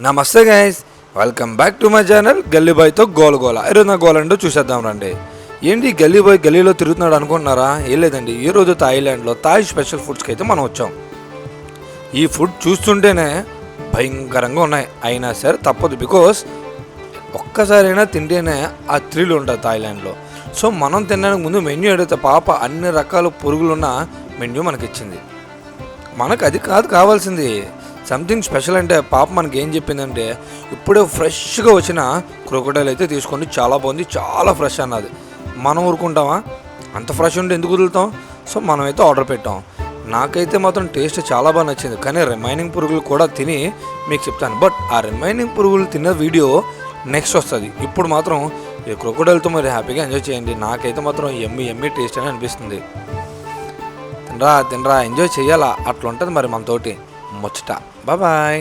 నమస్తే guys, welcome back to my channel గల్లీ బాయ్తో గోల. ఈరోజు నా గోల ఏంటో చూసేద్దాం రండి. ఏంటి గల్లీ బాయ్ గల్లీలో తిరుగుతున్నాడు అనుకుంటున్నారా? ఏం లేదండి, ఈరోజు థాయిలాండ్లో థాయ్ స్పెషల్ ఫుడ్స్కి అయితే మనం వచ్చాం. ఈ ఫుడ్ చూస్తుంటేనే భయంకరంగా ఉన్నాయి, అయినా సరే తప్పదు. బికాస్ ఒక్కసారైనా తింటేనే ఆ థ్రిల్ ఉంటుంది థాయిలాండ్లో. సో మనం తినడానికి ముందు మెన్యూ ఏదైతే పాప అన్ని రకాల పురుగులున్న మెన్యూ మనకిచ్చింది. మనకు అది కాదు కావాల్సింది, సంథింగ్ స్పెషల్. అంటే పాప మనకి ఏం చెప్పిందంటే, ఇప్పుడే ఫ్రెష్గా వచ్చిన క్రొకోడైల్ అయితే తీసుకోండి, చాలా బాగుంది, చాలా ఫ్రెష్ అన్నది. మనం ఊరుకుంటామా? అంత ఫ్రెష్ ఉంటే ఎందుకు వదులుతాం? సో మనమైతే ఆర్డర్ పెట్టాం. నాకైతే మాత్రం టేస్ట్ చాలా బాగా నచ్చింది, కానీ రిమైనింగ్ పురుగులు కూడా తిని మీకు చెప్తాను. బట్ ఆ రిమైనింగ్ పురుగులు తిన్న వీడియో నెక్స్ట్ వస్తుంది. ఇప్పుడు మాత్రం ఈ క్రొకోడైల్తో మరి హ్యాపీగా ఎంజాయ్ చేయండి. నాకైతే మాత్రం ఎమ్మి టేస్ట్ అని అనిపిస్తుంది. తినరా ఎంజాయ్ చేయాలా, అట్లా ఉంటుంది మరి మనతోటి ముచ్చట. బాయ్.